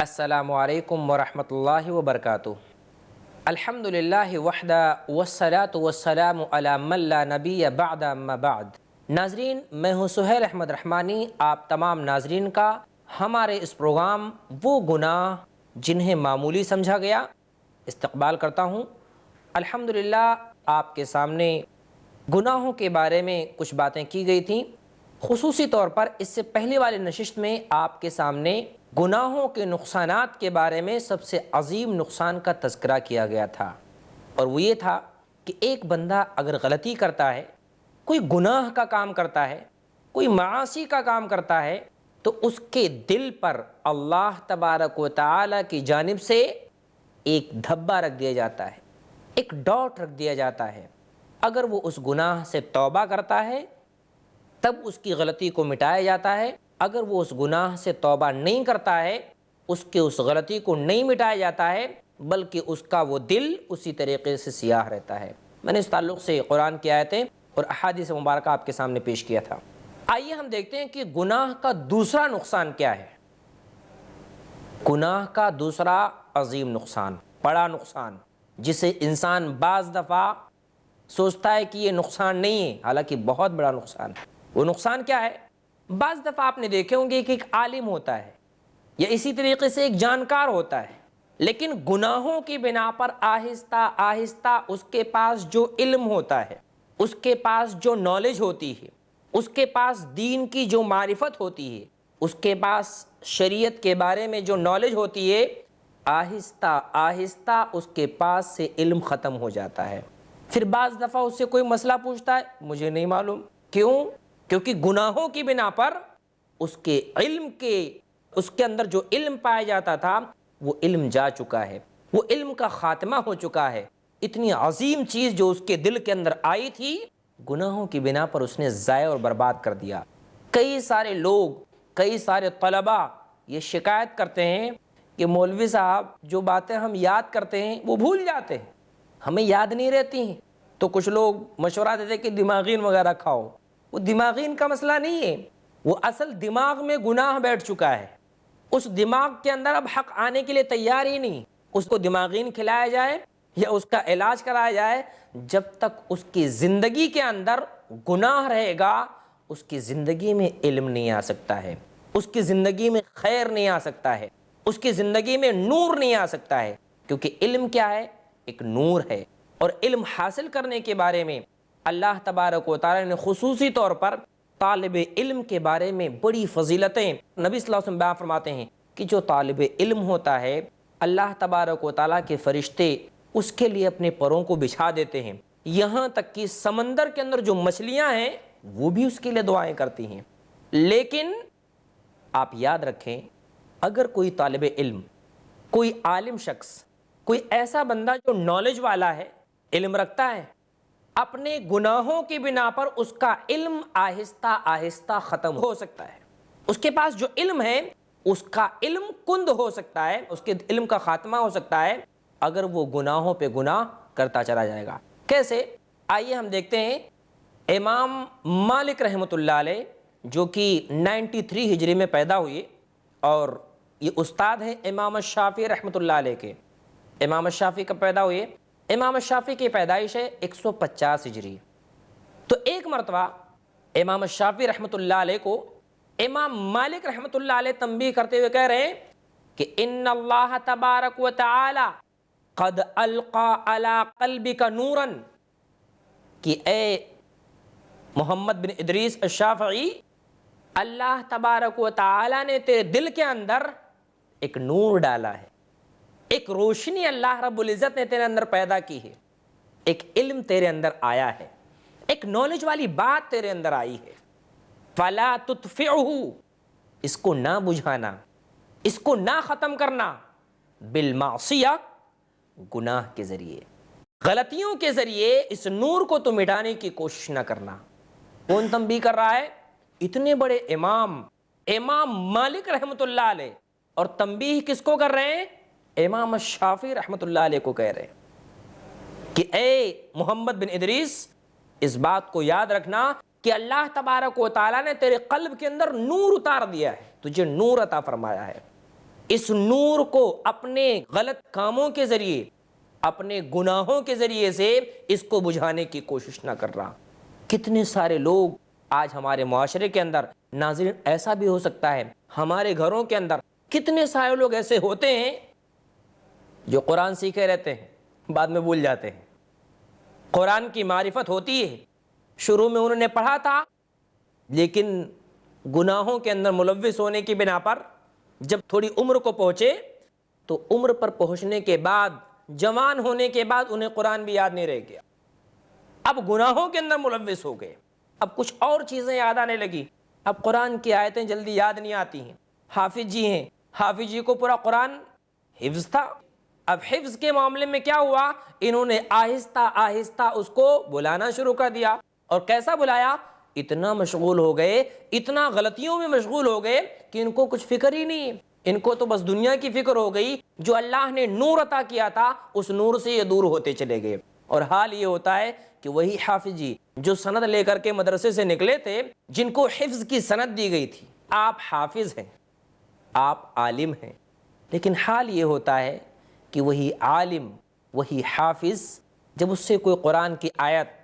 السلام علیکم ورحمۃ اللہ وبرکاتہ۔ الحمدللہ وحدہ والصلاة والسلام علی من لا نبی بعد اما بعد۔ ناظرین، میں ہوں سہیل احمد رحمانی، آپ تمام ناظرین کا ہمارے اس پروگرام وہ گناہ جنہیں معمولی سمجھا گیا استقبال کرتا ہوں۔ الحمدللہ آپ کے سامنے گناہوں کے بارے میں کچھ باتیں کی گئی تھیں، خصوصی طور پر اس سے پہلے والی نشست میں آپ کے سامنے گناہوں کے نقصانات کے بارے میں سب سے عظیم نقصان کا تذکرہ کیا گیا تھا، اور وہ یہ تھا کہ ایک بندہ اگر غلطی کرتا ہے، کوئی گناہ کا کام کرتا ہے، کوئی معاصی کا کام کرتا ہے، تو اس کے دل پر اللہ تبارک و تعالی کی جانب سے ایک دھبا رکھ دیا جاتا ہے، ایک ڈاٹ رکھ دیا جاتا ہے۔ اگر وہ اس گناہ سے توبہ کرتا ہے تب اس کی غلطی کو مٹایا جاتا ہے، اگر وہ اس گناہ سے توبہ نہیں کرتا ہے اس کے اس غلطی کو نہیں مٹایا جاتا ہے، بلکہ اس کا وہ دل اسی طریقے سے سیاہ رہتا ہے۔ میں نے اس تعلق سے قرآن کی آیتیں اور احادیث مبارکہ آپ کے سامنے پیش کیا تھا۔ آئیے ہم دیکھتے ہیں کہ گناہ کا دوسرا نقصان کیا ہے۔ گناہ کا دوسرا عظیم نقصان، بڑا نقصان، جسے انسان بعض دفعہ سوچتا ہے کہ یہ نقصان نہیں ہے، حالانکہ بہت بڑا نقصان ہے۔ وہ نقصان کیا ہے؟ بعض دفعہ آپ نے دیکھے ہوں گے کہ ایک عالم ہوتا ہے یا اسی طریقے سے ایک جانکار ہوتا ہے، لیکن گناہوں کی بنا پر آہستہ آہستہ اس کے پاس جو علم ہوتا ہے، اس کے پاس جو نالج ہوتی ہے، اس کے پاس دین کی جو معرفت ہوتی ہے، اس کے پاس شریعت کے بارے میں جو نالج ہوتی ہے، آہستہ آہستہ اس کے پاس سے علم ختم ہو جاتا ہے۔ پھر بعض دفعہ اس سے کوئی مسئلہ پوچھتا ہے، مجھے نہیں معلوم۔ کیوں؟ کیونکہ گناہوں کی بنا پر اس کے اندر جو علم پایا جاتا تھا وہ علم جا چکا ہے، وہ علم کا خاتمہ ہو چکا ہے۔ اتنی عظیم چیز جو اس کے دل کے اندر آئی تھی، گناہوں کی بنا پر اس نے ضائع اور برباد کر دیا۔ کئی سارے لوگ، کئی سارے طلباء یہ شکایت کرتے ہیں کہ مولوی صاحب جو باتیں ہم یاد کرتے ہیں وہ بھول جاتے ہیں، ہمیں یاد نہیں رہتی ہیں۔ تو کچھ لوگ مشورہ دیتے کہ دماغین وغیرہ کھاؤ۔ وہ دماغین کا مسئلہ نہیں ہے، وہ اصل دماغ میں گناہ بیٹھ چکا ہے، اس دماغ کے اندر اب حق آنے کے لیے تیار ہی نہیں۔ اس کو دماغین کھلایا جائے یا اس کا علاج کرایا جائے، جب تک اس کی زندگی کے اندر گناہ رہے گا اس کی زندگی میں علم نہیں آ سکتا ہے، اس کی زندگی میں خیر نہیں آ سکتا ہے، اس کی زندگی میں نور نہیں آ سکتا ہے۔ کیونکہ علم کیا ہے؟ ایک نور ہے، اور علم حاصل کرنے کے بارے میں اللہ تبارک و تعالی نے خصوصی طور پر طالب علم کے بارے میں بڑی فضیلتیں نبی صلی اللہ علیہ وسلم بیان فرماتے ہیں کہ جو طالب علم ہوتا ہے، اللہ تبارک و تعالیٰ کے فرشتے اس کے لیے اپنے پروں کو بچھا دیتے ہیں، یہاں تک کہ سمندر کے اندر جو مچھلیاں ہیں وہ بھی اس کے لیے دعائیں کرتی ہیں۔ لیکن آپ یاد رکھیں، اگر کوئی طالب علم، کوئی عالم شخص، کوئی ایسا بندہ جو نالج والا ہے، علم رکھتا ہے، اپنے گناہوں کی بنا پر اس کا علم آہستہ آہستہ ختم ہو سکتا ہے۔ اس کے پاس جو علم ہے اس کا علم کند ہو سکتا ہے، اس کے علم کا خاتمہ ہو سکتا ہے اگر وہ گناہوں پہ گناہ کرتا چلا جائے گا۔ کیسے؟ آئیے ہم دیکھتے ہیں۔ امام مالک رحمۃ اللہ علیہ جو کہ 93 ہجری میں پیدا ہوئے، اور یہ استاد ہیں امام الشافعی رحمۃ اللہ علیہ کے۔ امام الشافعی کب پیدا ہوئے؟ امام الشافعی کی پیدائش ہے 150 ہجری۔ تو ایک مرتبہ امام الشافعی رحمۃ اللہ علیہ کو امام مالک رحمۃ اللہ علیہ تنبیہ کرتے ہوئے کہہ رہے ہیں کہ ان اللہ تبارک و تعالی قد القى على قلبك نورا، کہ اے محمد بن ادریس الشافعی، اللہ تبارک و تعالی نے تیرے دل کے اندر ایک نور ڈالا ہے، ایک روشنی اللہ رب العزت نے تیرے اندر پیدا کی ہے، ایک علم تیرے اندر آیا ہے، ایک نالج والی بات تیرے اندر آئی ہے۔ فلا تطفعه، اس کو نہ بجھانا، اس کو نہ ختم کرنا، بالمعصیہ، گناہ کے ذریعے، غلطیوں کے ذریعے اس نور کو تو مٹانے کی کوشش نہ کرنا۔ کون تنبیہ کر رہا ہے؟ اتنے بڑے امام مالک رحمۃ اللہ علیہ، اور تنبیہ کس کو کر رہے ہیں؟ امام الشافعی رحمۃ اللہ علیہ کو کہہ رہے ہیں کہ اے محمد بن ادریس، اس بات کو یاد رکھنا کہ اللہ تبارک و تعالیٰ نے تیرے قلب کے اندر نور اتار دیا ہے، تجھے نور عطا فرمایا ہے، اس نور کو اپنے غلط کاموں کے ذریعے، اپنے گناہوں کے ذریعے سے اس کو بجھانے کی کوشش نہ کر رہا۔ کتنے سارے لوگ آج ہمارے معاشرے کے اندر، ناظرین ایسا بھی ہو سکتا ہے ہمارے گھروں کے اندر کتنے سارے لوگ ایسے ہوتے ہیں جو قرآن سیکھے رہتے ہیں، بعد میں بھول جاتے ہیں۔ قرآن کی معرفت ہوتی ہے، شروع میں انہوں نے پڑھا تھا، لیکن گناہوں کے اندر ملوث ہونے کی بنا پر جب تھوڑی عمر کو پہنچے تو عمر پر پہنچنے کے بعد، جوان ہونے کے بعد انہیں قرآن بھی یاد نہیں رہ گیا، اب گناہوں کے اندر ملوث ہو گئے، اب کچھ اور چیزیں یاد آنے لگی، اب قرآن کی آیتیں جلدی یاد نہیں آتی ہیں۔ حافظ جی ہیں، حافظ جی کو پورا قرآن حفظ تھا، اب حفظ کے معاملے میں کیا ہوا، انہوں نے آہستہ آہستہ اس کو بلانا شروع کر دیا، اور کیسا بلایا، اتنا مشغول ہو گئے، اتنا غلطیوں میں مشغول ہو گئے کہ ان کو کچھ فکر ہی نہیں ہے، ان کو تو بس دنیا کی فکر ہو گئی، جو اللہ نے نور عطا کیا تھا اس نور سے یہ دور ہوتے چلے گئے۔ اور حال یہ ہوتا ہے کہ وہی حافظ جی جو سند لے کر کے مدرسے سے نکلے تھے، جن کو حفظ کی سند دی گئی تھی، آپ حافظ ہیں، آپ عالم ہیں، لیکن حال یہ ہوتا ہے کہ وہی عالم، وہی حافظ، جب اس سے کوئی قرآن کی آیت،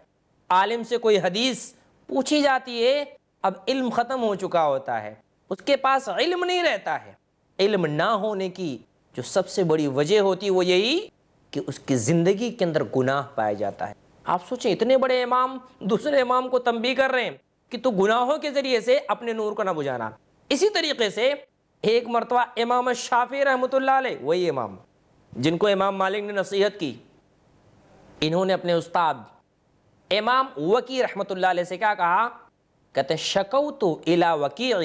عالم سے کوئی حدیث پوچھی جاتی ہے، اب علم ختم ہو چکا ہوتا ہے، اس کے پاس علم نہیں رہتا ہے۔ علم نہ ہونے کی جو سب سے بڑی وجہ ہوتی ہے وہ یہی کہ اس کی زندگی کے اندر گناہ پایا جاتا ہے۔ آپ سوچیں، اتنے بڑے امام دوسرے امام کو تنبیہ کر رہے ہیں کہ تو گناہوں کے ذریعے سے اپنے نور کو نہ بجھانا۔ اسی طریقے سے ایک مرتبہ امام شافعی رحمۃ اللہ علیہ، وہی امام جن کو امام مالک نے نصیحت کی، انہوں نے اپنے استاد امام وکیع رحمۃ اللہ علیہ سے کیا کہا، کہتے ہیں شکوت الی وکیع،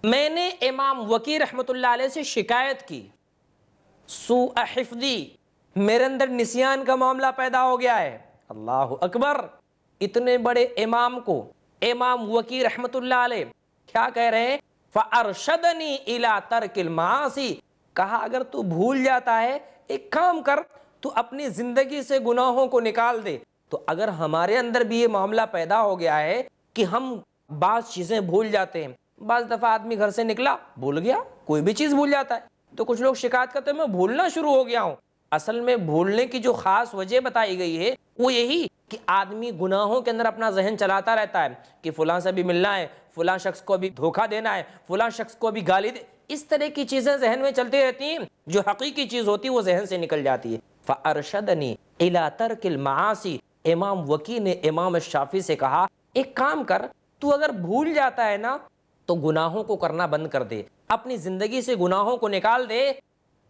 میں نے امام وکیع رحمۃ اللہ علیہ سے شکایت کی، سوء حفظی، میرے اندر نسیان کا معاملہ پیدا ہو گیا ہے۔ اللہ اکبر، اتنے بڑے امام کو امام وکیع رحمۃ اللہ علیہ کیا کہہ رہے ہیں، فارشدنی الی ترک المعاصی، کہا اگر تو بھول جاتا ہے ایک کام کر، تو اپنی زندگی سے گناہوں کو نکال دے۔ تو اگر ہمارے اندر بھی یہ معاملہ پیدا ہو گیا ہے کہ ہم بعض چیزیں بھول جاتے ہیں، بعض دفعہ آدمی گھر سے نکلا بھول گیا، کوئی بھی چیز بھول جاتا ہے، تو کچھ لوگ شکایت کرتے ہیں میں بھولنا شروع ہو گیا ہوں۔ اصل میں بھولنے کی جو خاص وجہ بتائی گئی ہے وہ یہی کہ آدمی گناہوں کے اندر اپنا ذہن چلاتا رہتا ہے کہ فلاں سے بھی ملنا ہے، فلاں شخص کو بھی دھوکہ دینا ہے، فلاں شخص کو بھی گالی دے، اس طرح کی چیزیں ذہن میں چلتی رہتی ہیں، جو حقیقی چیز ہوتی ہے وہ ذہن سے نکل جاتی ہے۔ فارشدنی الی ترک المعاصی، امام وکیع نے امام شافعی سے کہا ایک کام کر، تو اگر بھول جاتا ہے نا تو گناہوں کو کرنا بند کر دے، اپنی زندگی سے گناہوں کو نکال دے،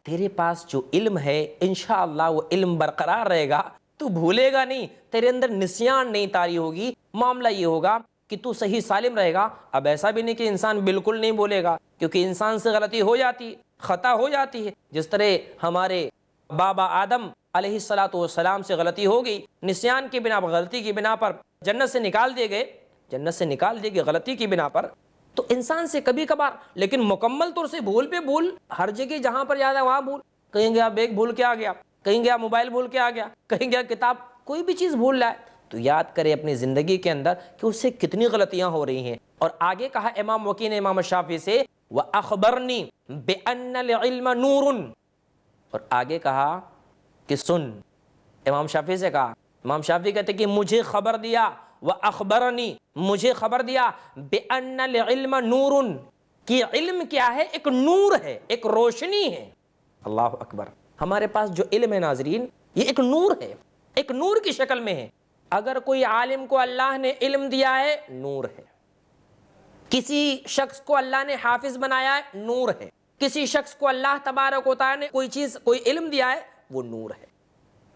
تیرے پاس جو علم ہے انشاءاللہ وہ علم برقرار رہے گا، تو بھولے گا نہیں، تیرے اندر نسیان نہیں طاری ہوگی، معاملہ یہ ہوگا کہ تو صحیح سالم رہے گا۔ اب ایسا بھی نہیں کہ انسان بالکل نہیں بھولے گا، کیونکہ انسان سے غلطی ہو جاتی ہے، خطا ہو جاتی ہے، جس طرح ہمارے بابا آدم علیہ السلام سے غلطی ہو گئی، نسیان کی بنا پر، غلطی کی بنا پر جنت سے نکال دیے گئے غلطی کی بنا پر، تو انسان سے کبھی کبھار، لیکن مکمل طور سے بھول پہ بھول، ہر جگہ جہاں پر جاتا ہے وہاں بھول، کہیں گیا بیگ بھول کے آ گیا، کہیں گیا موبائل بھول کے آ گیا، کہیں گیا کتاب، کوئی بھی چیز بھول رہا ہے، تو یاد کرے اپنی زندگی کے اندر کہ اس سے کتنی غلطیاں ہو رہی ہیں۔ اور آگے کہا امام وکیع نے امام شافعی سے وَأَخْبَرْنِي بِأَنَّ الْعِلْمَ نُورٌ، اور آگے کہا کہ سن، امام شافعی سے کہا، امام شافعی کہتے کہ مجھے خبر دیا، وَأَخْبَرَنِي، مجھے خبر دیا، بِأَنَّ الْعِلْمَ نُورٌ، کہ علم کیا ہے، ایک نور ہے، ایک روشنی ہے۔ اللہ اکبر، ہمارے پاس جو علم ہے ناظرین، یہ ایک نور ہے، ایک نور کی شکل میں ہے۔ اگر کوئی عالم کو اللہ نے علم دیا ہے، نور ہے، کسی شخص کو اللہ نے حافظ بنایا ہے، نور ہے، کسی شخص کو اللہ تبارک و تعالی نے کوئی چیز، کوئی علم دیا ہے، وہ نور ہے۔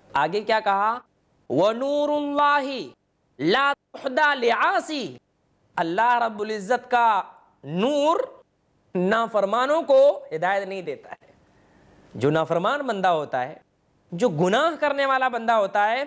آگے کیا کہا، وَنُورُ اللَّهِ لَا تُحْدَى لِعَاصِي، اللہ رب العزت کا نور نافرمانوں کو ہدایت نہیں دیتا ہے۔ جو نافرمان بندہ ہوتا ہے، جو گناہ کرنے والا بندہ ہوتا ہے،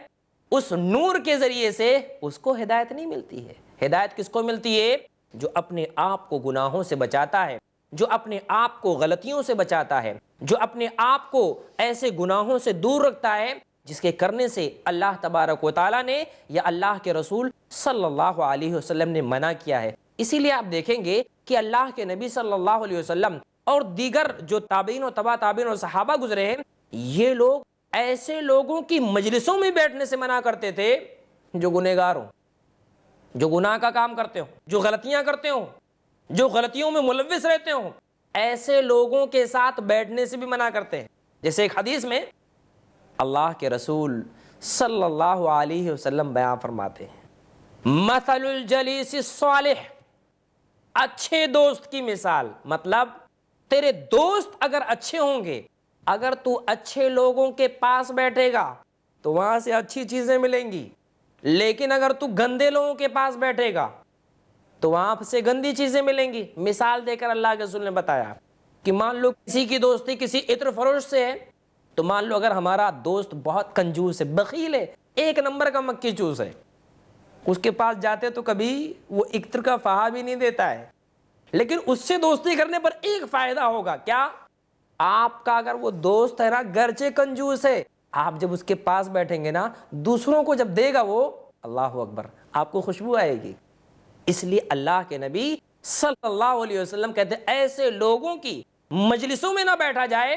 اس نور کے ذریعے سے اس کو ہدایت نہیں ملتی ہے۔ ہدایت کس کو ملتی ہے؟ جو اپنے آپ کو گناہوں سے بچاتا ہے، جو اپنے آپ کو غلطیوں سے بچاتا ہے، جو اپنے آپ کو ایسے گناہوں سے دور رکھتا ہے جس کے کرنے سے اللہ تبارک و تعالیٰ نے یا اللہ کے رسول صلی اللہ علیہ وسلم نے منع کیا ہے۔ اسی لیے آپ دیکھیں گے کہ اللہ کے نبی صلی اللہ علیہ وسلم اور دیگر جو تابعین و تبع تابعین اور صحابہ گزرے ہیں، یہ لوگ ایسے لوگوں کی مجلسوں میں بیٹھنے سے منع کرتے تھے جو گنہگار ہوں، جو گناہ کا کام کرتے ہوں، جو غلطیاں کرتے ہوں، جو غلطیوں میں ملوث رہتے ہوں، ایسے لوگوں کے ساتھ بیٹھنے سے بھی منع کرتے ہیں۔ جیسے ایک حدیث میں اللہ کے رسول صلی اللہ علیہ وسلم بیان فرماتے ہیں، مثل الجلیس الصالح، اچھے دوست کی مثال، مطلب تیرے دوست اگر اچھے ہوں گے، اگر تو اچھے لوگوں کے پاس بیٹھے گا تو وہاں سے اچھی چیزیں ملیں گی، لیکن اگر تو گندے لوگوں کے پاس بیٹھے گا تو وہاں سے گندی چیزیں ملیں گی۔ مثال دے کر اللہ کے رسول نے بتایا کہ مان لو کسی کی دوستی کسی عطر فروش سے ہے، تو مان لو اگر ہمارا دوست بہت کنجوس ہے، بخیل ہے، ایک نمبر کا مکی چوس ہے، اس کے پاس جاتے تو کبھی وہ عطر کا فہا بھی نہیں دیتا ہے، لیکن اس سے دوستی کرنے پر ایک فائدہ ہوگا، کیا؟ آپ کا اگر وہ دوست ہے نا گرچہ کنجوس ہے، آپ جب اس کے پاس بیٹھیں گے نا، دوسروں کو جب دے گا وہ، اللہ اکبر، آپ کو خوشبو آئے گی۔ اس لیے اللہ کے نبی صلی اللہ علیہ وسلم کہتے ہیں ایسے لوگوں کی مجلسوں میں نہ بیٹھا جائے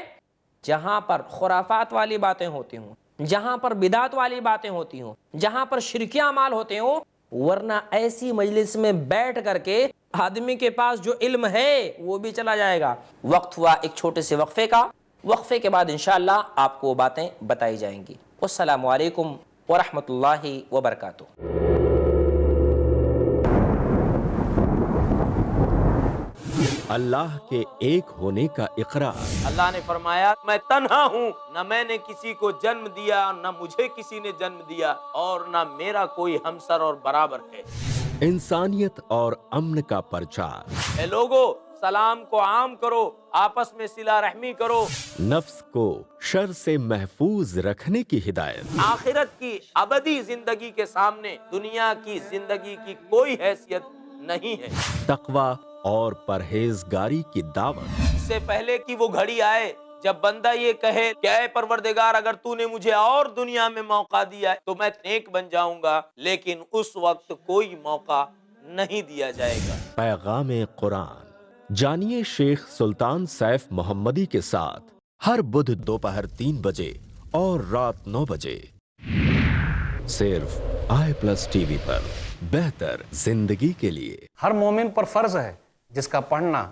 جہاں پر خرافات والی باتیں ہوتی ہوں، جہاں پر بدعت والی باتیں ہوتی ہوں، جہاں پر شرکی اعمال ہوتے ہوں، ورنہ ایسی مجلس میں بیٹھ کر کے آدمی کے پاس جو علم ہے وہ بھی چلا جائے گا۔ وقت ہوا ایک چھوٹے سے وقفے کا، وقفے کے بعد انشاءاللہ آپ کو وہ باتیں بتائی جائیں گی۔ السلام علیکم ورحمۃ اللہ وبرکاتہ۔ اللہ کے ایک ہونے کا اقرار۔ اللہ نے فرمایا میں تنہا ہوں، نہ میں نے کسی کو جنم دیا، نہ مجھے کسی نے جنم دیا، اور نہ میرا کوئی ہمسر اور برابر ہے۔ انسانیت اور امن کا پرچار۔ اے لوگو، سلام کو عام کرو، آپس میں صلہ رحمی کرو۔ نفس کو شر سے محفوظ رکھنے کی ہدایت۔ آخرت کی ابدی زندگی کے سامنے دنیا کی زندگی کی کوئی حیثیت نہیں ہے۔ تقوی اور پرہیزگاری کی دعوت۔ اس سے پہلے کہ وہ گھڑی آئے جب بندہ یہ کہے کہ اے پروردگار اگر تو نے مجھے اور دنیا میں موقع دیا تو میں نیک بن جاؤں گا، لیکن اس وقت کوئی موقع نہیں دیا جائے گا۔ پیغام قرآن جانیے شیخ سلطان سیف محمدی کے ساتھ ہر بدھ دوپہر 3 بجے اور رات 9 بجے صرف i+ TV پر، بہتر زندگی کے لیے۔ ہر مومن پر فرض ہے جس کا پڑھنا،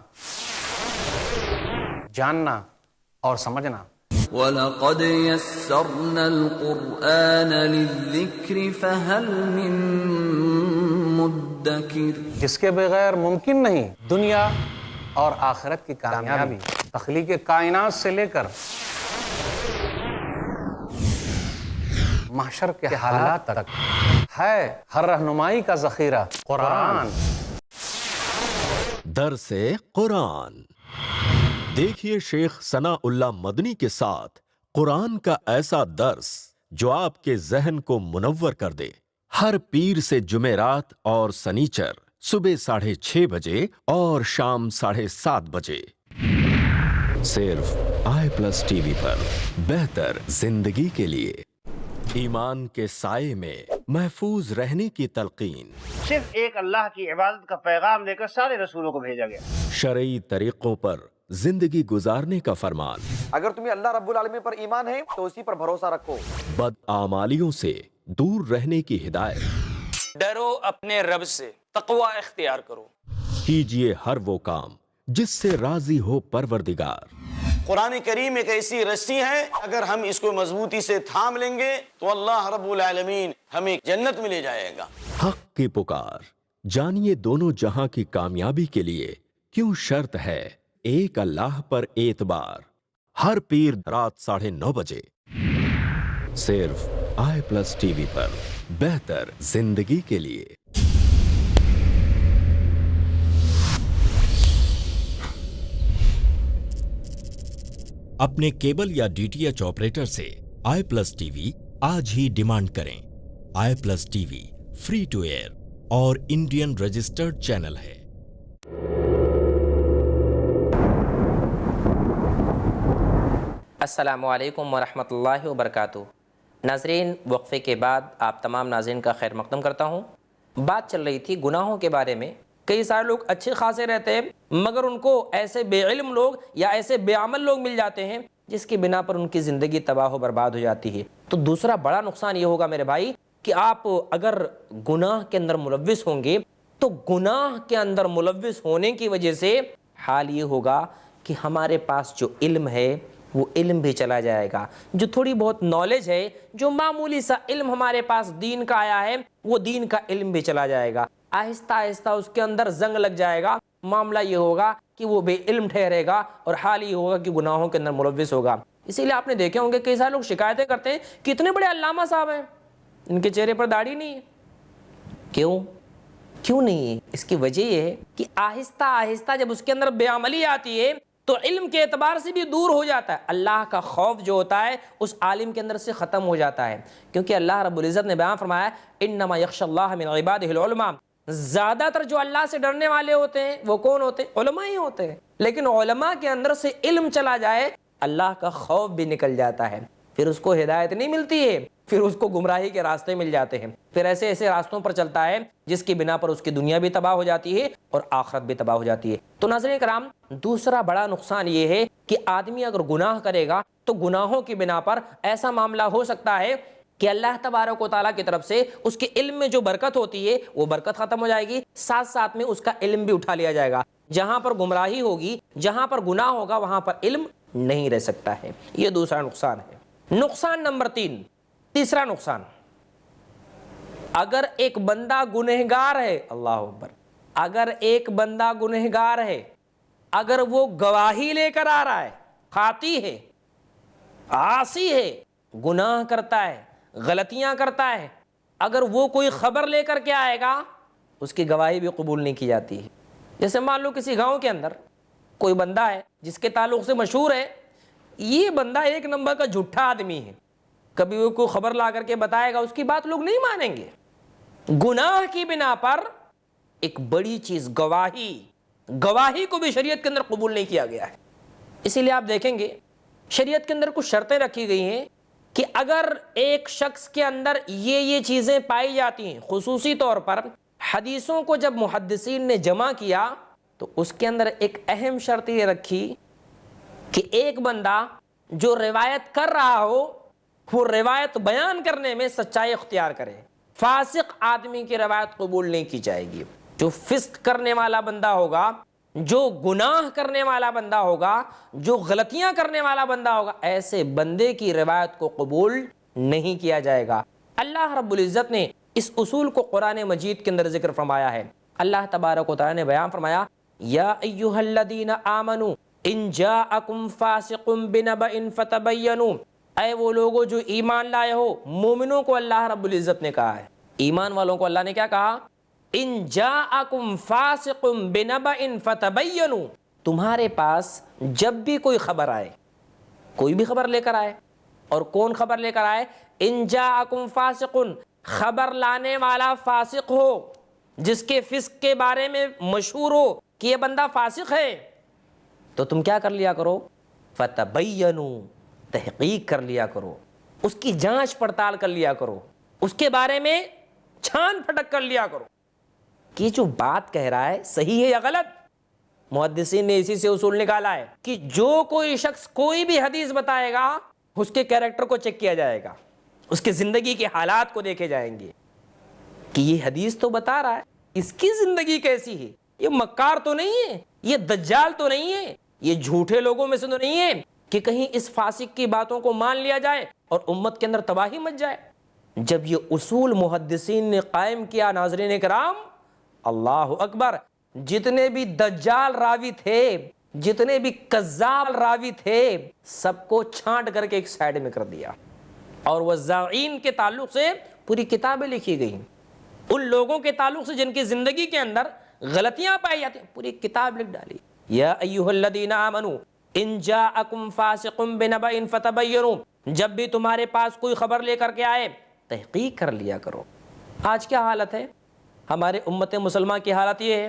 جاننا اور سمجھنا۔ وَلَقَدْ يَسَّرْنَا الْقُرْآنَ لِلذِّكْرِ فَهَلْ مِن مُدَّكِرٍ، جس کے بغیر ممکن نہیں دنیا اور آخرت کی کامیابی۔ تخلیق کائنات سے لے کر محشر کے حالات تک ہے ہر رہنمائی کا ذخیرہ قرآن۔ درس قرآن دیکھیے شیخ ثناء اللہ مدنی کے ساتھ قرآن کا ایسا درس جو آپ کے ذہن کو منور کر دے، ہر پیر سے جمعرات اور سنیچر صبح 6:30 بجے اور شام 7:30 بجے صرف i+ TV پر، بہتر زندگی کے لیے۔ ایمان کے سائے میں محفوظ رہنے کی تلقین، صرف ایک اللہ کی عبادت کا پیغام لے کر سارے رسولوں کو بھیجا گیا۔ شرعی طریقوں پر زندگی گزارنے کا فرمان، اگر تمہیں اللہ رب العالمین پر ایمان ہے تو اسی پر بھروسہ رکھو۔ بدعمالیوں سے دور رہنے کی ہدایت، ڈرو اپنے رب سے، تقوی اختیار کرو۔ کیجئے ہر وہ کام جس سے راضی ہو پروردگار۔ قرآن کریم ایک ایسی رسی ہے، اگر ہم اس کو مضبوطی سے تھام لیں گے تو اللہ رب العالمین ہمیں جنت میں لے جائے گا۔ حق کی پکار جانیے دونوں جہاں کی کامیابی کے لیے کیوں شرط ہے ایک اللہ پر اعتبار، ہر پیر رات 9:30 بجے صرف i+ TV پر، بہتر زندگی کے لیے۔ اپنے کیبل یا DTH آپریٹر سے i+ TV آج ہی ڈیمانڈ کریں۔ i+ TV free to air اور انڈین رجسٹرڈ چینل ہے۔ السلام علیکم ورحمۃ اللہ وبرکاتہ۔ ناظرین، وقفے کے بعد آپ تمام ناظرین کا خیر مقدم کرتا ہوں۔ بات چل رہی تھی گناہوں کے بارے میں۔ کئی سارے لوگ اچھے خاصے رہتے ہیں مگر ان کو ایسے بے علم لوگ یا ایسے بے عمل لوگ مل جاتے ہیں جس کی بنا پر ان کی زندگی تباہ و برباد ہو جاتی ہے۔ تو دوسرا بڑا نقصان یہ ہوگا میرے بھائی کہ آپ اگر گناہ کے اندر ملوث ہوں گے تو گناہ کے اندر ملوث ہونے کی وجہ سے حال یہ ہوگا کہ ہمارے پاس جو علم ہے وہ علم بھی چلا جائے گا، جو تھوڑی بہت نالج ہے، جو معمولی سا علم ہمارے پاس دین کا آیا ہے وہ دین کا علم بھی چلا جائے گا، آہستہ آہستہ اس کے اندر زنگ لگ جائے گا، معاملہ یہ ہوگا کہ وہ بے علم ٹھہرے گا اور حال یہ ہوگا کہ گناہوں کے اندر ملوث ہوگا۔ اسی لیے آپ نے دیکھے ہوں گے کئی سارے لوگ شکایتیں کرتے ہیں کہ اتنے بڑے علامہ صاحب ہیں، ان کے چہرے پر داڑھی نہیں ہے۔ کیوں نہیں ہے؟ اس کی وجہ یہ ہے کہ آہستہ آہستہ جب اس کے اندر بے عملی آتی ہے تو علم کے اعتبار سے بھی دور ہو جاتا ہے، اللہ کا خوف جو ہوتا ہے اس عالم کے اندر سے ختم ہو جاتا ہے، کیونکہ اللہ رب العزت نے بیان فرمایا انما یخشی اللہ من عبادہ العلماء، زیادہ تر جو اللہ سے ڈرنے والے ہوتے ہیں وہ کون ہوتے ہیں؟ علماء ہی ہوتے ہیں۔ لیکن علماء کے اندر سے علم چلا جائے اللہ کا خوف بھی نکل جاتا ہے، پھر اس کو ہدایت نہیں ملتی ہے، پھر اس کو گمراہی کے راستے مل جاتے ہیں، پھر ایسے ایسے راستوں پر چلتا ہے جس کی بنا پر اس کی دنیا بھی تباہ ہو جاتی ہے اور آخرت بھی تباہ ہو جاتی ہے۔ تو ناظرین کرام، دوسرا بڑا نقصان یہ ہے کہ آدمی اگر گناہ کرے گا تو گناہوں کی بنا پر ایسا معاملہ ہو سکتا ہے کہ اللہ تبارک و تعالیٰ کی طرف سے اس کے علم میں جو برکت ہوتی ہے وہ برکت ختم ہو جائے گی، ساتھ ساتھ میں اس کا علم بھی اٹھا لیا جائے گا۔ جہاں پر گمراہی ہوگی، جہاں پر گناہ ہوگا، وہاں پر علم نہیں رہ سکتا ہے۔ یہ دوسرا نقصان ہے۔ نقصان نمبر 3، تیسرا نقصان، اگر ایک بندہ گنہگار ہے، اللہ اکبر، اگر ایک بندہ گنہگار ہے، اگر وہ گواہی لے کر آ رہا ہے، خاطی ہے، عاصی ہے، گناہ کرتا ہے، غلطیاں کرتا ہے، اگر وہ کوئی خبر لے کر کے آئے گا اس کی گواہی بھی قبول نہیں کی جاتی ہے۔ جیسے مان لو کسی گاؤں کے اندر کوئی بندہ ہے جس کے تعلق سے مشہور ہے یہ بندہ ایک نمبر کا جھوٹا آدمی ہے، کبھی وہ کوئی خبر لا کر کے بتائے گا اس کی بات لوگ نہیں مانیں گے، گناہ کی بنا پر ایک بڑی چیز گواہی کو بھی شریعت کے اندر قبول نہیں کیا گیا ہے۔ اسی لیے آپ دیکھیں گے شریعت کے اندر کچھ شرطیں رکھی گئی ہیں کہ اگر ایک شخص کے اندر یہ چیزیں پائی جاتی ہیں، خصوصی طور پر حدیثوں کو جب محدثین نے جمع کیا تو اس کے اندر ایک اہم شرط یہ رکھی کہ ایک بندہ جو روایت کر رہا ہو وہ روایت بیان کرنے میں سچائی اختیار کرے، فاسق آدمی کی روایت قبول نہیں کی جائے گی۔ جو فسق کرنے والا بندہ ہوگا، جو گناہ کرنے والا بندہ ہوگا، جو غلطیاں کرنے والا بندہ ہوگا، ایسے بندے کی روایت کو قبول نہیں کیا جائے گا۔ اللہ رب العزت نے اس اصول کو قرآن مجید کے اندر ذکر فرمایا ہے۔ اللہ تبارک و تعالی نے بیان فرمایا یا ایھا الذین آمنوا ان جاءکم فاسق بنبأ فتبینوا، اے وہ لوگوں جو ایمان لائے ہو، مومنوں کو اللہ رب العزت نے کہا ہے، ایمان والوں کو اللہ نے کیا کہا؟ ان جاءکم فاسق بنبأ فتبینوا، تمہارے پاس جب بھی کوئی خبر آئے، کوئی بھی خبر لے کر آئے، اور کون خبر لے کر آئے؟ ان جاءکم فاسق، خبر لانے والا فاسق ہو، جس کے فسق کے بارے میں مشہور ہو کہ یہ بندہ فاسق ہے، تو تم کیا کر لیا کرو؟ فتبینوا، تحقیق کر لیا کرو، اس کی جانچ پڑتال کر لیا کرو، اس کے بارے میں چھان پھٹک کر لیا کرو کہ جو بات کہہ رہا ہے صحیح ہے یا غلط۔ محدثین نے اسی سے اصول نکالا ہے کہ جو کوئی شخص کوئی بھی حدیث بتائے گا اس کے کیریکٹر کو چیک کیا جائے گا، اس کے زندگی کے حالات کو دیکھے جائیں گے کہ یہ حدیث تو بتا رہا ہے، اس کی زندگی کیسی ہے، یہ مکار تو نہیں ہے، یہ دجال تو نہیں ہے، یہ جھوٹے لوگوں میں سے تو نہیں ہے کہ کہیں اس فاسق کی باتوں کو مان لیا جائے اور امت کے اندر تباہی مچ جائے۔ جب یہ اصول محدثین نے قائم کیا ناظرین کرام، اللہ اکبر، جتنے بھی دجال راوی تھے، جتنے بھی کذاب راوی تھے، سب کو چھانٹ کر کے ایک سائیڈ میں کر دیا، اور وزاعین کے تعلق سے پوری کتابیں لکھی گئیں، ان لوگوں کے تعلق سے جن کی زندگی کے اندر غلطیاں پائی جاتی ہیں پوری کتاب لکھ ڈالی۔ یا ایھا الذین آمنوا ان جاءکم فاسق بنبأ فتبینوا، جب بھی تمہارے پاس کوئی خبر لے کر کے آئے تحقیق کر لیا کرو۔ آج کیا حالت ہے ہمارے امت مسلمہ کی؟ حالت یہ ہے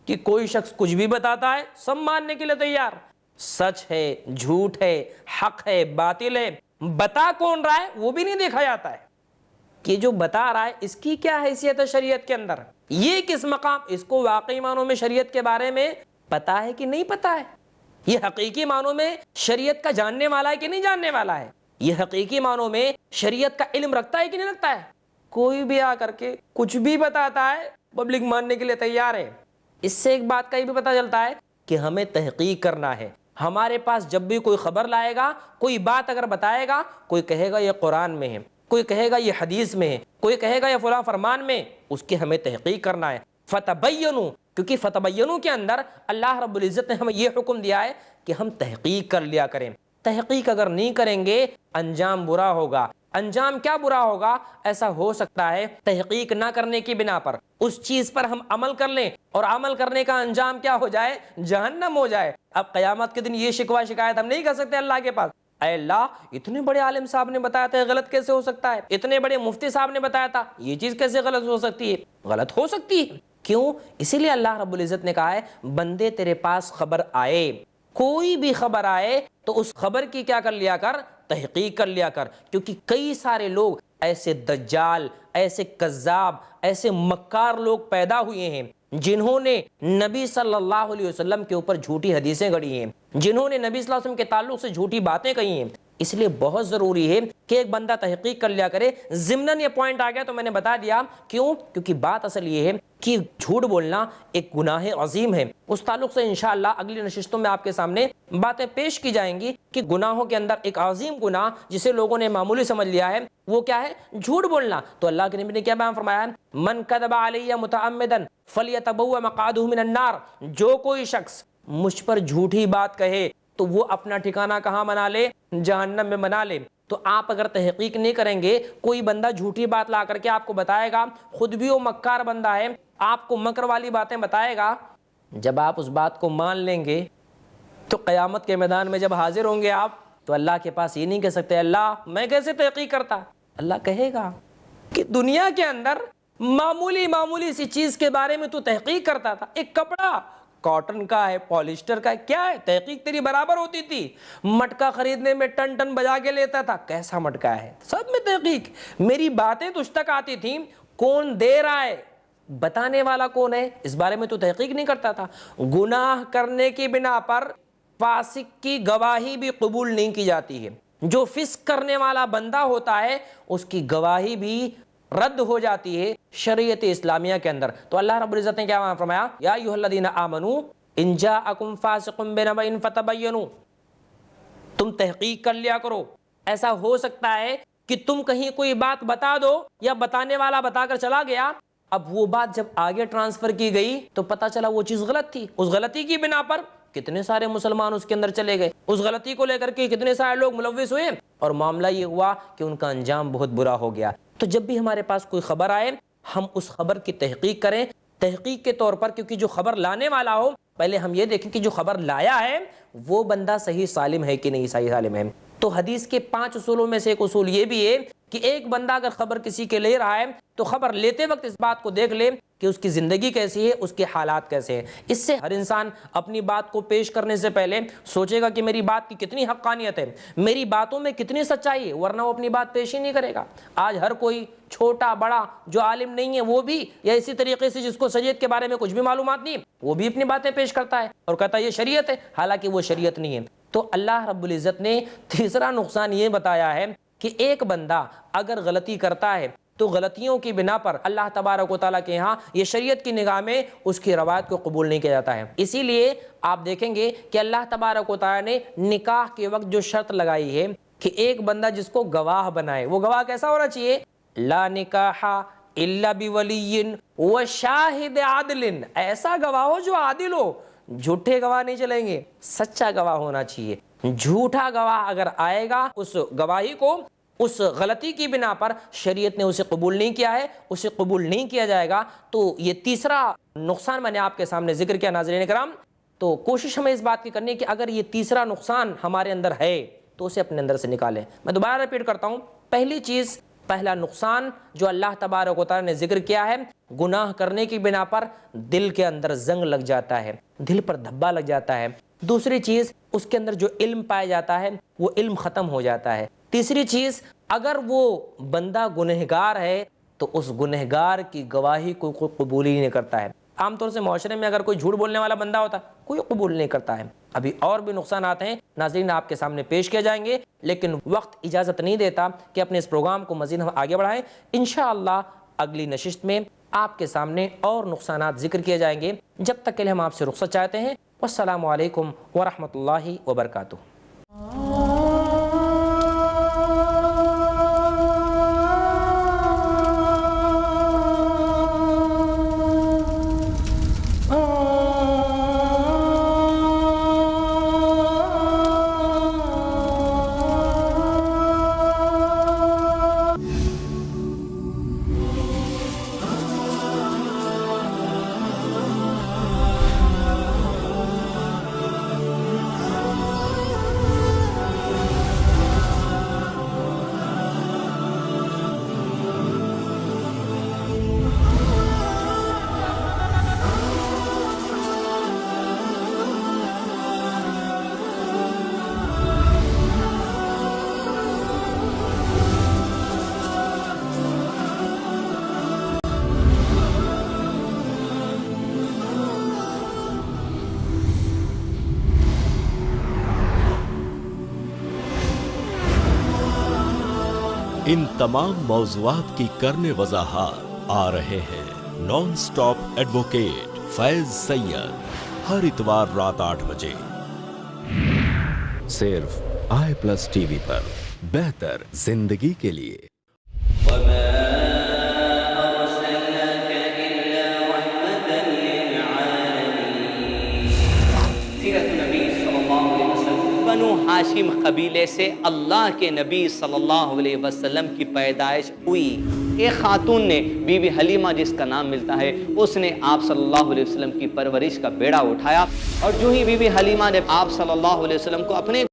کہ کوئی شخص کچھ بھی بتاتا ہے سب ماننے کے لیے تیار، سچ ہے، جھوٹ ہے، حق ہے، باطل ہے، بتا کون رہا ہے وہ بھی نہیں دیکھا جاتا ہے کہ جو بتا رہا ہے اس کی کیا حیثیت ہے شریعت کے اندر، یہ کس مقام، اس کو واقعی معنوں میں شریعت کے بارے میں پتا ہے کہ نہیں پتا ہے؟ یہ حقیقی معنوں میں شریعت کا جاننے والا ہے کہ نہیں جاننے والا ہے؟ یہ حقیقی معنوں میں شریعت کا علم رکھتا ہے کہ نہیں رکھتا ہے؟ کوئی بھی آ کر کے کچھ بھی بتاتا ہے، پبلک ماننے کے لیے تیار ہے۔ اس سے ایک بات کا یہ بھی پتہ چلتا ہے کہ ہمیں تحقیق کرنا ہے۔ ہمارے پاس جب بھی کوئی خبر لائے گا، کوئی بات اگر بتائے گا، کوئی کہے گا یہ قرآن میں ہے، کوئی کہے گا یہ حدیث میں ہے، کوئی کہے گا یہ فلاں فرمان میں، اس کی ہمیں تحقیق کرنا ہے۔ فتبینوا، کیونکہ فتبینوا کے اندر اللہ رب العزت نے ہمیں یہ حکم دیا ہے کہ ہم تحقیق کر لیا کریں۔ تحقیق اگر نہیں کریں گے انجام برا ہوگا۔ انجام کیا برا ہوگا؟ ایسا ہو سکتا ہے تحقیق نہ کرنے کی بنا پر اس چیز پر ہم عمل کر لیں اور عمل کرنے کا انجام کیا ہو جائے؟ جہنم ہو جائے۔ اب قیامت کے دن یہ شکوہ شکایت ہم نہیں کر سکتے اللہ کے پاس، اے اللہ اتنے بڑے عالم صاحب نے بتایا تھا، غلط کیسے ہو سکتا ہے؟ اتنے بڑے مفتی صاحب نے بتایا تھا، یہ چیز کیسے غلط ہو سکتی ہے؟ غلط ہو سکتی ہے۔ کیوں؟ اسی لیے اللہ رب العزت نے کہا ہے بندے تیرے پاس خبر آئے، کوئی بھی خبر آئے تو اس خبر کی کیا کر لیا کر؟ تحقیق کر لیا کر، کیونکہ کئی سارے لوگ ایسے دجال، ایسے کذاب، ایسے مکار لوگ پیدا ہوئے ہیں جنہوں نے نبی صلی اللہ علیہ وسلم کے اوپر جھوٹی حدیثیں گڑھی ہیں، جنہوں نے نبی صلی اللہ علیہ وسلم کے تعلق سے جھوٹی باتیں کہی ہیں۔ اس لیے بہت ضروری ہے کہ ایک بندہ تحقیق کر لیا کرے۔ ضمناً یہ پوائنٹ آ گیا تو میں نے بتا دیا کیوں، کیونکہ بات اصل یہ ہے کہ جھوٹ بولنا ایک گناہ عظیم ہے۔ اس تعلق سے انشاءاللہ اگلی نشستوں میں آپ کے سامنے باتیں پیش کی جائیں گی کہ گناہوں کے اندر ایک عظیم گناہ جسے لوگوں نے معمولی سمجھ لیا ہے وہ کیا ہے؟ جھوٹ بولنا۔ تو اللہ کے نبی نے کیا بیان فرمایا؟ من کذب علی متعمدا فلیتبوأ مقعدہ من النار، جو کوئی شخص مجھ پر جھوٹی بات کہے تو وہ اپنا ٹھکانہ کہاں بنا لے؟ جہنم میں بنا لے۔ تو آپ اگر تحقیق نہیں کریں گے، کوئی بندہ جھوٹی بات لا کر کے آپ کو بتائے گا، خود بھی وہ مکار بندہ ہے، آپ کو مکر والی باتیں بتائے گا، جب آپ اس بات کو مان لیں گے تو قیامت کے میدان میں جب حاضر ہوں گے آپ تو اللہ کے پاس یہ نہیں کہہ سکتے اللہ میں کیسے تحقیق کرتا۔ اللہ کہے گا کہ دنیا کے اندر معمولی سی چیز کے بارے میں تو تحقیق کرتا تھا، ایک کپڑا کاٹن کا ہے، پولیسٹر کا ہے، کیا ہے؟ تحقیق تیری برابر ہوتی تھی۔ مٹکا خریدنے میں ٹن ٹن بجا کے لیتا تھا، کیسا مٹکا ہے، سب میں تحقیق۔ میری باتیں تجھ تک آتی تھیں، کون دے رہا ہے، بتانے والا کون ہے، اس بارے میں تو تحقیق نہیں کرتا تھا۔ گناہ کرنے کی بنا پر فاسق کی گواہی بھی قبول نہیں کی جاتی ہے۔ جو فسق کرنے والا بندہ ہوتا ہے اس کی گواہی بھی رد ہو جاتی ہے شریعت اسلامیہ کے اندر۔ تو اللہ رب العزت نے کیا فرمایا؟ یا ایھا الذین آمنوا ان جاءکم فاسق بنبأ فتبینوا، تم تحقیق کر لیا کرو۔ ایسا ہو سکتا ہے کہ تم کہیں کوئی بات بتا دو یا بتانے والا بتا کر چلا گیا، اب وہ بات جب آگے ٹرانسفر کی گئی تو پتا چلا وہ چیز غلط تھی، اس غلطی کی بنا پر کتنے سارے مسلمان اس کے اندر چلے گئے، اس غلطی کو لے کر کے کتنے سارے لوگ ملوث ہوئے، اور معاملہ یہ ہوا کہ ان کا انجام بہت برا ہو گیا۔ تو جب بھی ہمارے پاس کوئی خبر آئے ہم اس خبر کی تحقیق کریں، تحقیق کے طور پر، کیونکہ جو خبر لانے والا ہو پہلے ہم یہ دیکھیں کہ جو خبر لایا ہے وہ بندہ صحیح سالم ہے کہ نہیں صحیح سالم ہے۔ تو حدیث کے 5 اصولوں میں سے ایک اصول یہ بھی ہے کہ ایک بندہ اگر خبر کسی کے لے رہا ہے تو خبر لیتے وقت اس بات کو دیکھ لے کہ اس کی زندگی کیسی ہے، اس کے حالات کیسے ہیں۔ اس سے ہر انسان اپنی بات کو پیش کرنے سے پہلے سوچے گا کہ میری بات کی کتنی حقانیت ہے، میری باتوں میں کتنی سچائی ہے، ورنہ وہ اپنی بات پیش ہی نہیں کرے گا۔ آج ہر کوئی چھوٹا بڑا جو عالم نہیں ہے وہ بھی، یا اسی طریقے سے جس کو شریعت کے بارے میں کچھ بھی معلومات نہیں وہ بھی اپنی باتیں پیش کرتا ہے اور کہتا ہے یہ شریعت ہے، حالانکہ وہ شریعت نہیں ہے۔ تو اللہ رب العزت نے تیسرا نقصان یہ بتایا ہے کہ ایک بندہ اگر غلطی کرتا ہے تو غلطیوں کی بنا پر اللہ تبارک و تعالیٰ کے ہاں یہ شریعت کی نگاہ میں اس کی روایت کو قبول نہیں کیا جاتا ہے۔ اسی لیے آپ دیکھیں گے کہ اللہ تبارک و تعالیٰ نے نکاح کے وقت جو شرط لگائی ہے کہ ایک بندہ جس کو گواہ بنائے، وہ گواہ کیسا ہونا چاہیے؟ لا نکاح الا بولی وشاہد عدل، ایسا گواہ ہو جو عادل ہو، جھوٹے گواہ نہیں چلیں گے، سچا گواہ ہونا چاہیے۔ جھوٹا گواہ اگر آئے گا اس گواہی کو اس غلطی کی بنا پر شریعت نے اسے قبول نہیں کیا ہے، اسے قبول نہیں کیا جائے گا۔ تو یہ تیسرا نقصان میں نے آپ کے سامنے ذکر کیا ناظرین کرام۔ تو کوشش ہمیں اس بات کی کرنی ہے کہ اگر یہ تیسرا نقصان ہمارے اندر ہے تو اسے اپنے اندر سے نکالیں۔ میں دوبارہ ریپیٹ کرتا ہوں، پہلی چیز، پہلا نقصان جو اللہ تبارک و تعالیٰ نے ذکر کیا ہے، گناہ کرنے کی بنا پر دل کے اندر زنگ لگ جاتا ہے، دل پر دھبا لگ جاتا ہے۔ دوسری چیز، اس کے اندر جو علم پایا جاتا ہے وہ علم ختم ہو جاتا ہے۔ تیسری چیز، اگر وہ بندہ گنہگار ہے تو اس گنہگار کی گواہی کو کوئی قبول ہی نہیں کرتا ہے۔ عام طور سے معاشرے میں اگر کوئی جھوٹ بولنے والا بندہ ہوتا کوئی قبول نہیں کرتا ہے. ابھی اور بھی نقصانات ہیں ناظرین آپ کے سامنے پیش کیے جائیں گے، لیکن وقت اجازت نہیں دیتا کہ اپنے اس پروگرام کو مزید ہم آگے بڑھائیں. انشاءاللہ اگلی نشست میں آپ کے سامنے اور نقصانات ذکر کیے جائیں گے. جب تک کے لیے ہم آپ سے رخصت چاہتے ہیں. والسلام علیکم ورحمۃ اللہ وبرکاتہ. ان تمام موضوعات کی کرنے وضاحت آ رہے ہیں نان سٹاپ ایڈوکیٹ فیض سید ہر اتوار رات 8 بجے صرف i+TV پر. بہتر زندگی کے لیے. بنو ہاشم قبیلے سے اللہ کے نبی صلی اللہ علیہ وسلم کی پیدائش ہوئی. ایک خاتون نے بی بی حلیمہ جس کا نام ملتا ہے، اس نے آپ صلی اللہ علیہ وسلم کی پرورش کا بیڑا اٹھایا، اور جو ہی بی بی حلیمہ نے آپ صلی اللہ علیہ وسلم کو اپنے